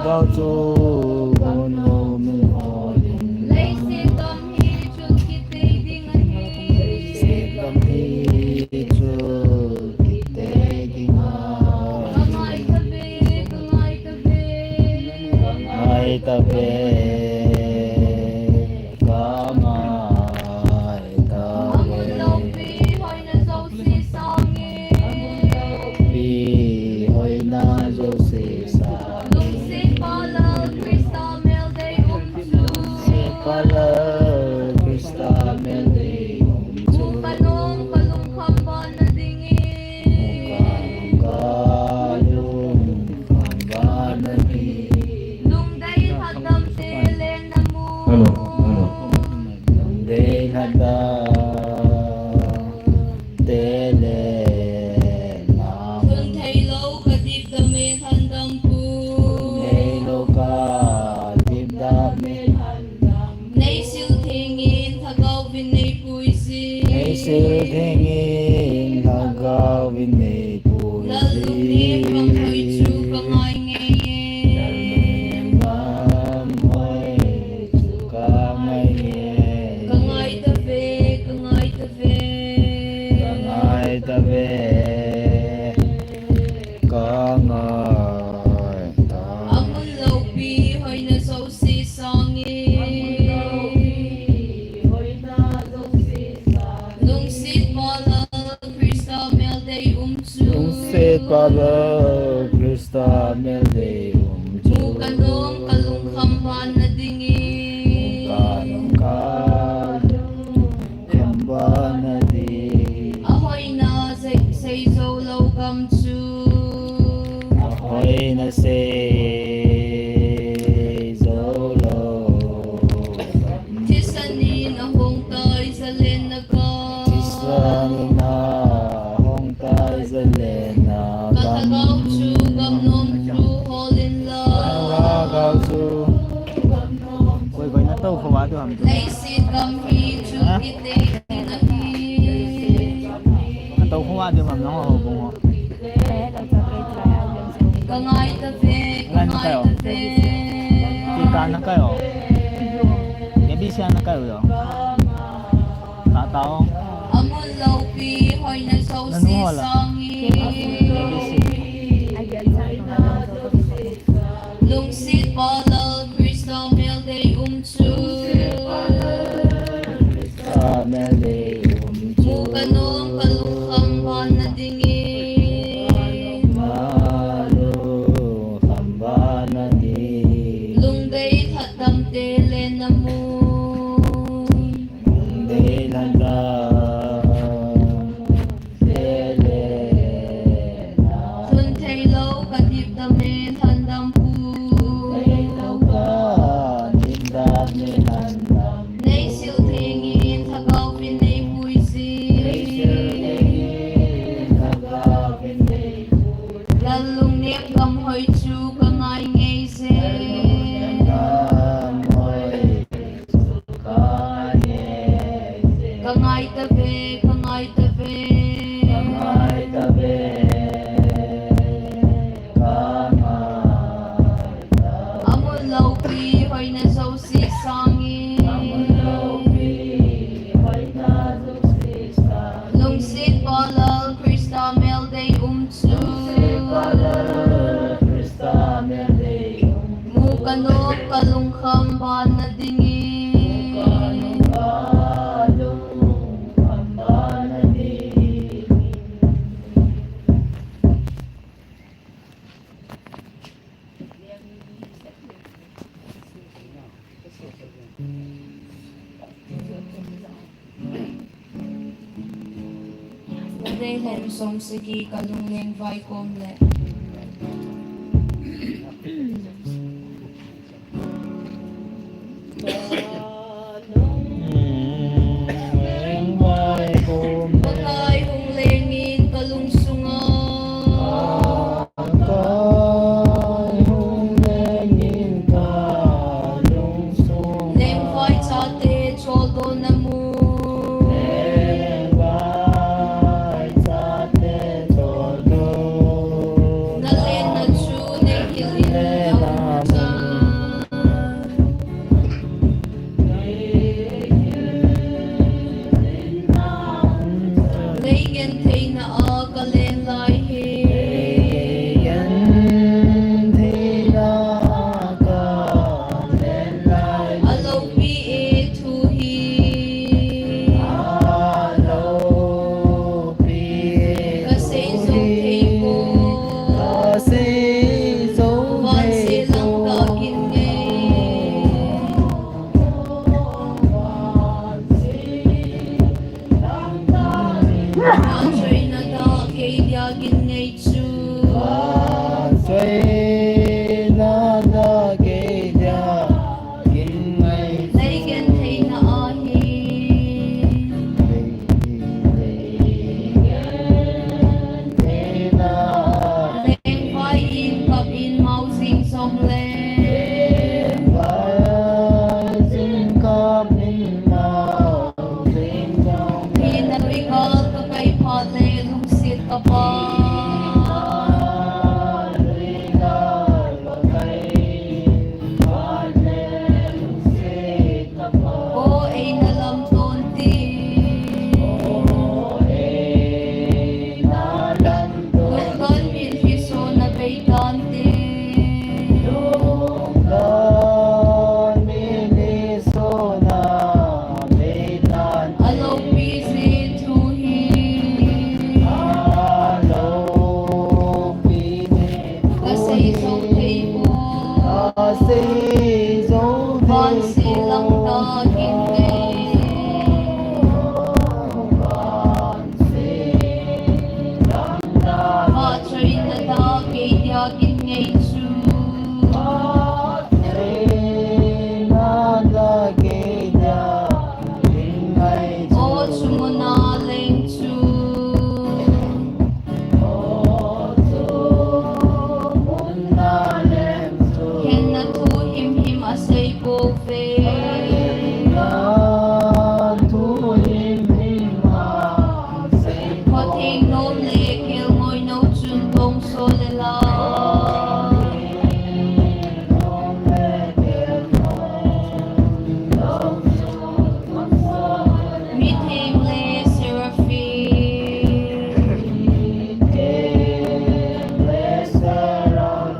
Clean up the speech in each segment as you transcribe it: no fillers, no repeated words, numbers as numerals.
gao chu gon ho min ho ding lấy xe cầm hi chun ki te ding a hi se kam hi chu ki te ding kangai ta be ai ta be kamai ta amun lâu be pi hoi na dâu si sang bi hoi na jo se sa lung sit pa la Christa mel day chu se pala Christa mel de mu kanong kalung khamba na dingi kalung kambana di lung day hatam tele na mu de hada tele chun thai lâu ka dip da me thandam pu nei loka dibda me nay siêu thingin thagaw vin nay puisi nei se thengin hagaw vinay lalungdei pang hoi chu kangai ngeye ngam hoi chuka mai kangai ta ve ngai ta ve kangai ta amun lâu pi hoi na dâu si sangi lung sit pa la Christa mel day chu tung se pala Christa mel de mu kanong kalung khamba na dingi kanong kambana di ahoy na say zo lâu gam chu ahoy na se zolo tisanin ahong tay sa len na ka tisani na hong tai zalena katagaw chu gam nom chu holin la gagaw su koy koy na to khawa to ham to nay sit gam hi chu ki te na hi to khawa to ham no ho bong ho kangai ta ve kita na kayo gabi siya na kayo do tao amun lâu pi hoi na dâu si sangi lung sit pa la Christa mel day chu mele mu kanong kalung khamba na dingi malu kambana di lung day hatam tele na mu de landa tele na chun thai lâu ka dip da me thandam pu loka dinda me handam nay siêu thingin thagaw vin nay puisi lalung nep gam hoi chu kangai ngei se kangai ta ve amun lâu pi hoi na dâu si sangi lung sit pa la Christa mel day chu mu kanong kalung khamba na dingi đây hem som siki kalung leng vai kom le Bakay hong lengin kalung sunga leng vai chate chodo na mu nalen na chơi na da ke dia in ngày lấy gen thầy na ahin thế na lên vai in cặp in mau xinh song lên vai xin cặp in mau xin trong in na lui ka kai phat le lung sit ka pa say dấu con si lăng ta kim kê và trời na ta kê dia kim ngay chu ô chu na lên chu hen na thu him asay po ve có thing nomleu kêu ngồi nấu chun bông so le la mi thêm le seraphim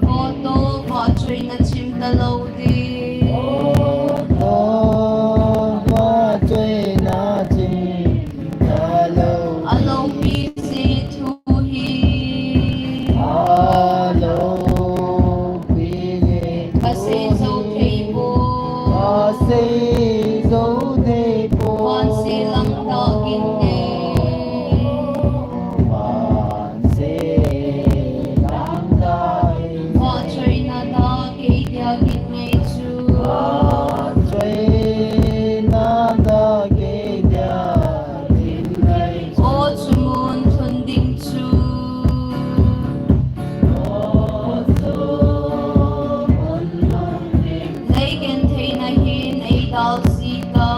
photo và chơi na chim ta lâu đi alo busy to he kasi so table con si lăng ta kim kê và chơi na ta kê dia kim ngay chu ô chu mun thun ding chu lấy gen thầy na hin ai dal si ta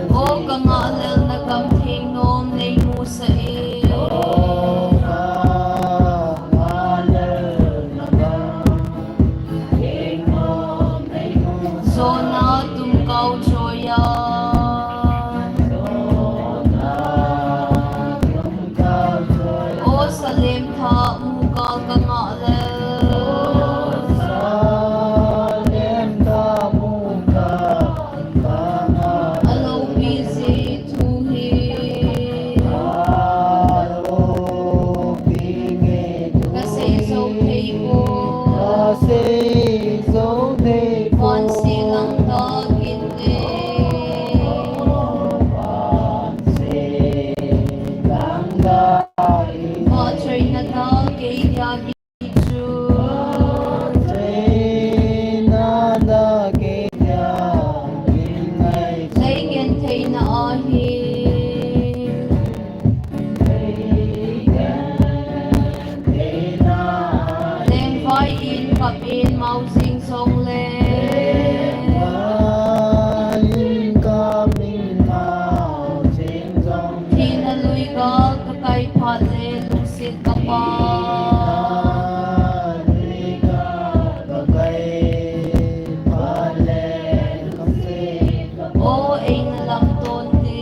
ô ka nga lel na kam thing nom lei mu sa e so na tum kau choya ô sa lem tha mu ka nga alo busy to he kasi so table con si lăng ta kim kê và chơi na ta kê dia kim chu lấy gen thầy na ahin lên vai in cặp in mau xinh song lên thì na lui ka kai phat le lung sit ka pa ô ai na lam ton ti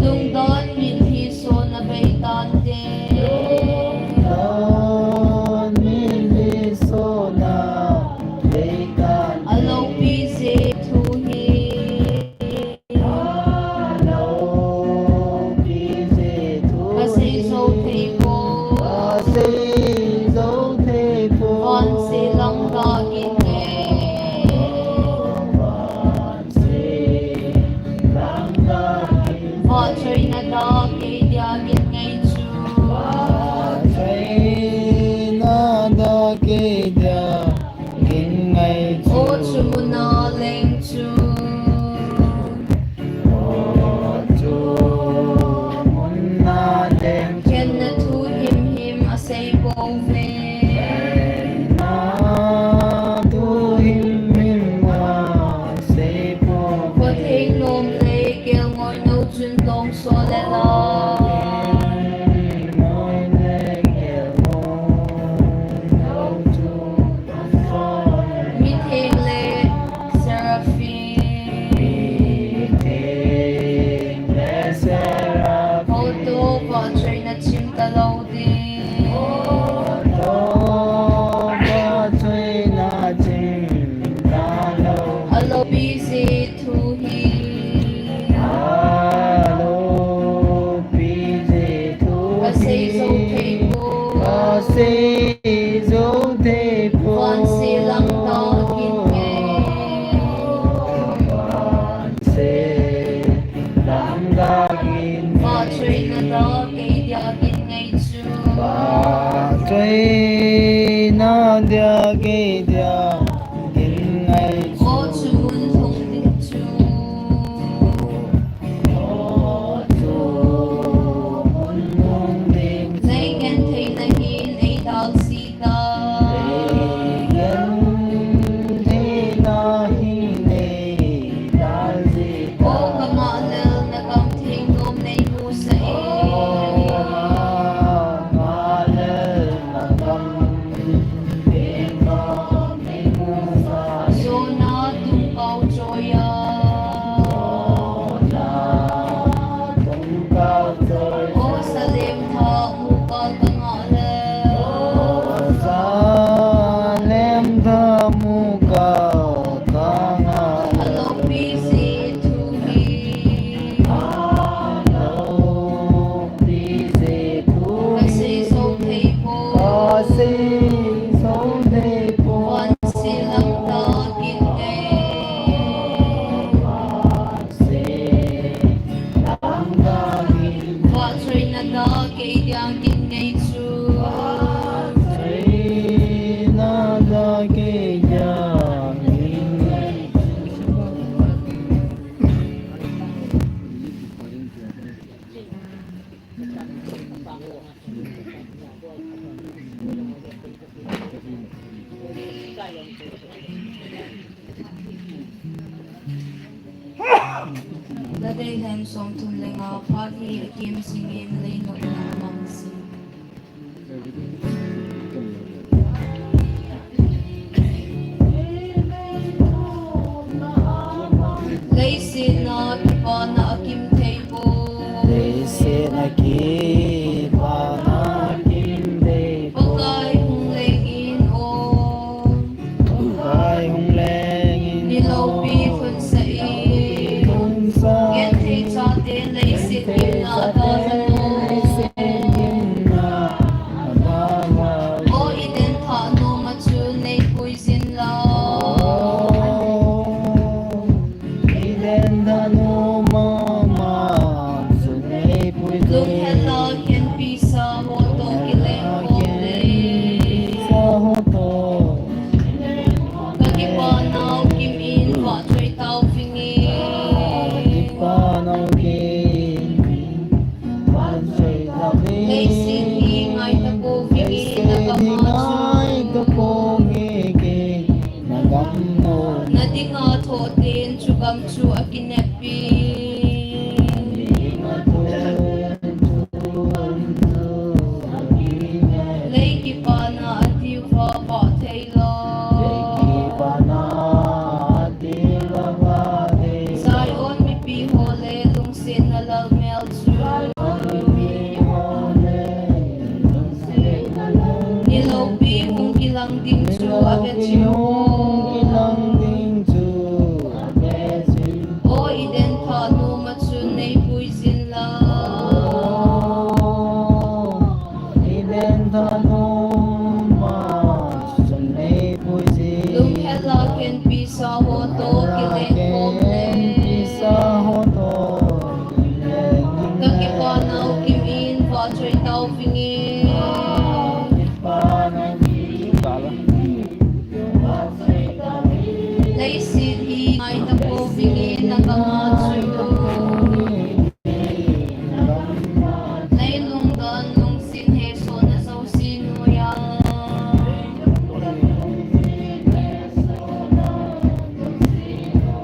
lung don min hi so na bay tan te alo busy to he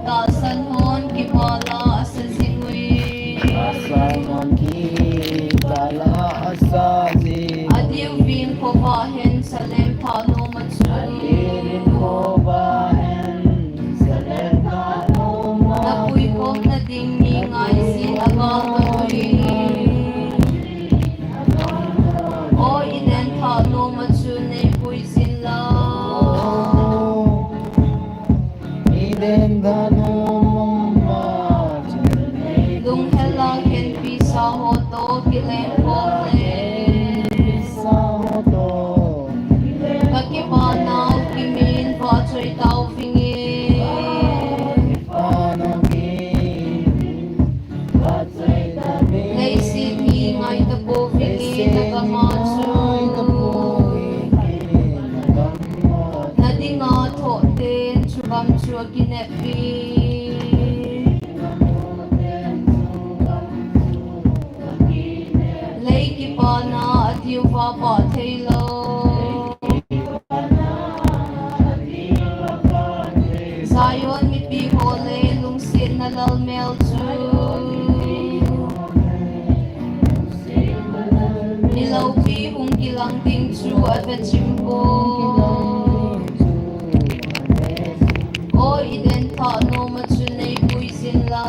Tasan hon kipala asa singwi kileng komle saotah kakipanaw kimin phat choy tao fingi lay sit ngingay tapo fingi nagamatsu nadinga tho ten chubam chua kinepi lay kipana at yung papa thaylo sayon mi pi hole lungsit na lalmel chu nilaw pi hung kilang ting chu at vechimpo o iden ta no machunay puisin la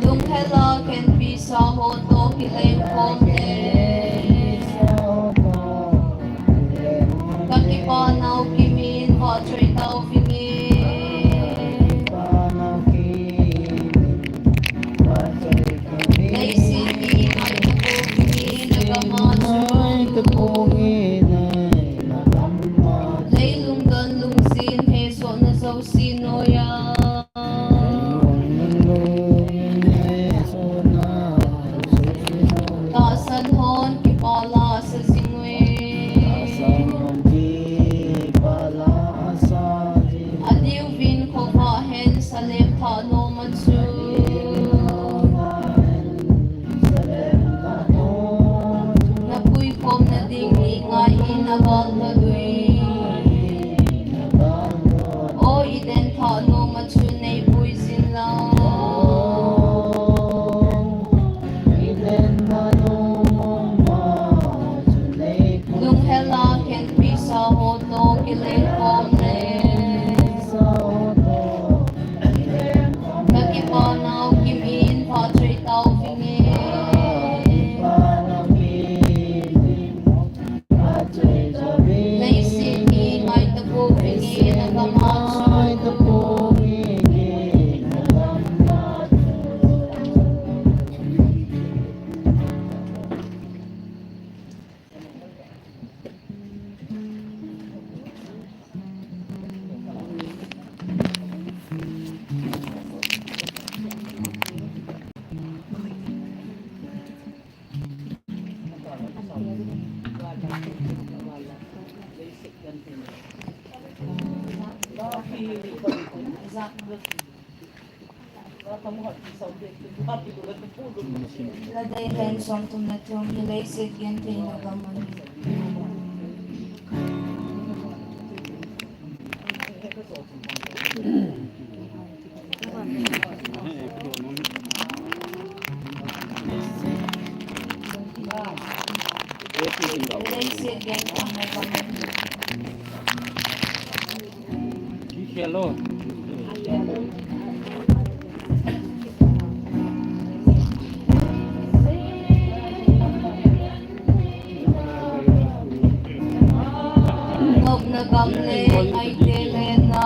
lung hela ken pi sa ho to kileng komle kakipanaw kimin phat choy tao fingi lay sit ngingay tapo fingi nagamatsu lay lungdan lungsin heso na saw sinoya kasan hon kipala sa singwe adiw vin ko kahin sa lepha no mansu napuy kom na ding ingay inabal na dui o iden tha no machunay puisin lang lung hela ken pi sa ho to kileng komle kakipanaw kimin phat choy tao fingi lay sit ngingay tapo fingi nagamatsu laday hen som tum na tum ilay sit yan tay nagaman ilay sit yan tay nagaman hello nob na gamle ay telena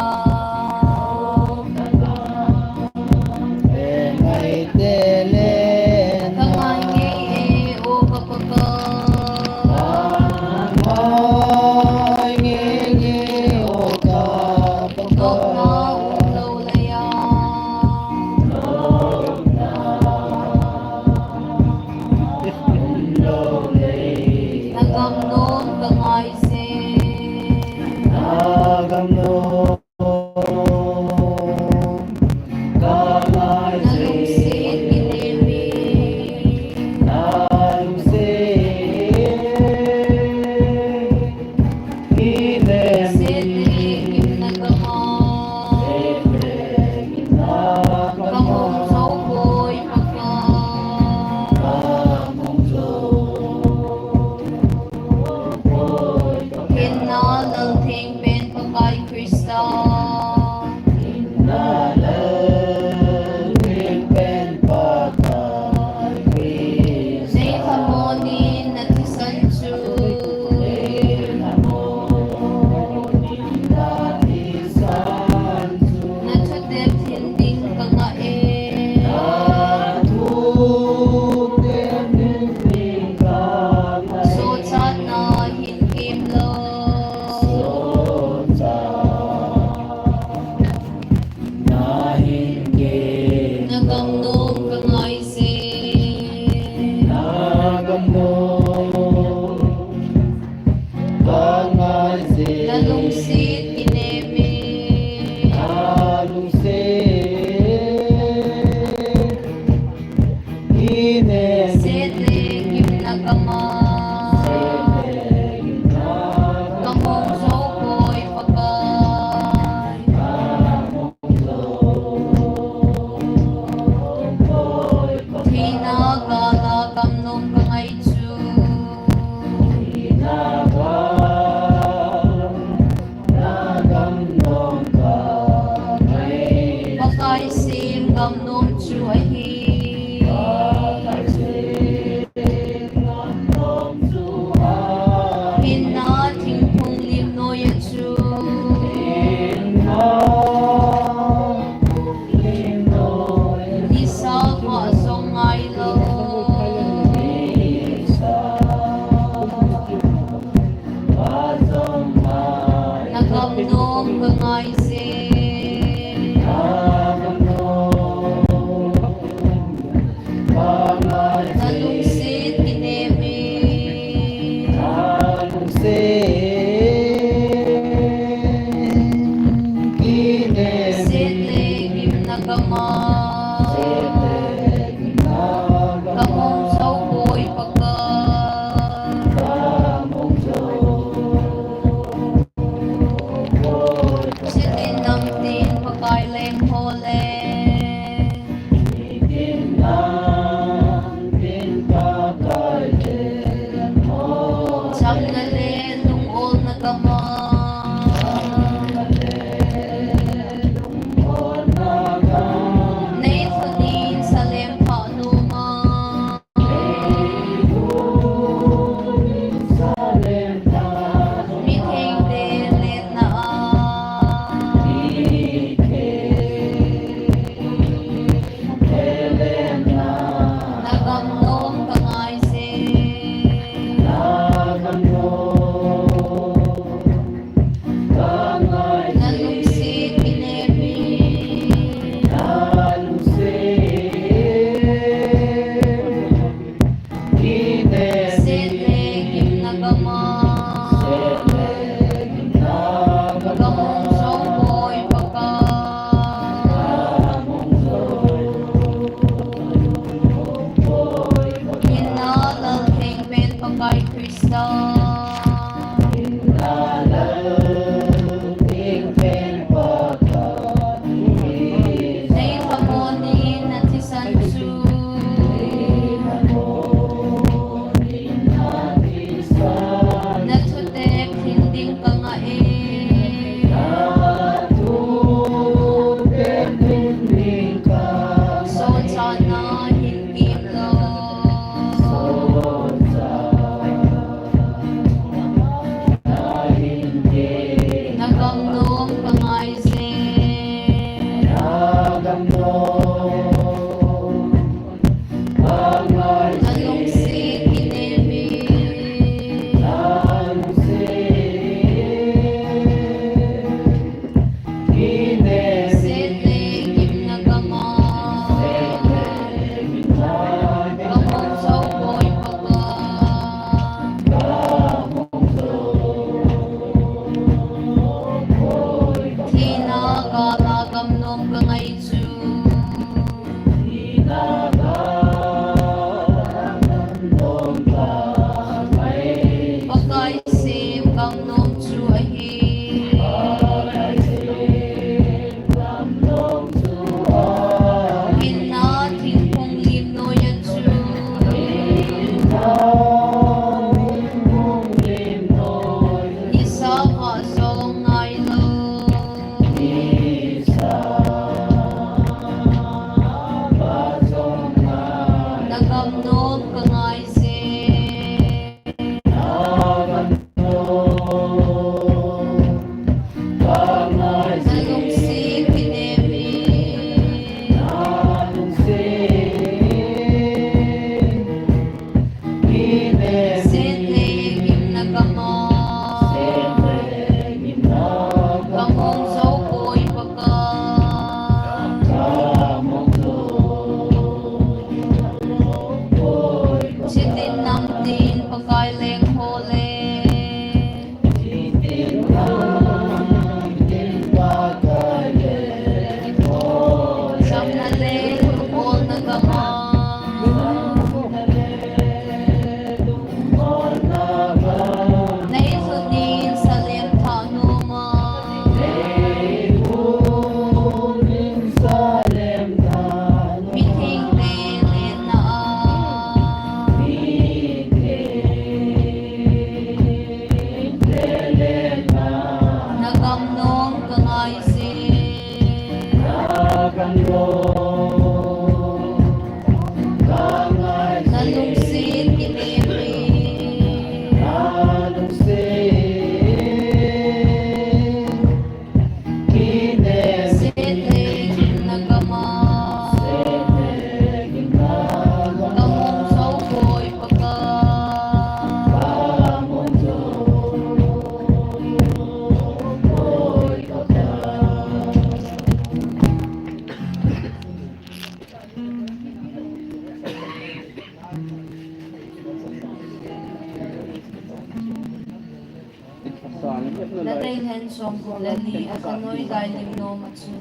kamangye o kapaka tok na umlaw laya nagamnon kangay se nalungsit kinemi setri kim nagama kamong saukoy pagka kinalang ting pen pagkay Christa nalungsit kinemi setling gimnagama kamong sokoy pagay tinagala kamnong kangay pakaisim kamnong chu ahin hinating kong limno ya chu isa ka songay lo nagamnom kangay se nalungsit kinemi setling gimnagama kamong sokoy pagay sitin ng tin pagkaileng hole jongle tungol nalungsit kiniri sitlig nagama kamong saukoy pagka Dating hensong kulali at ano'y galing no matsu.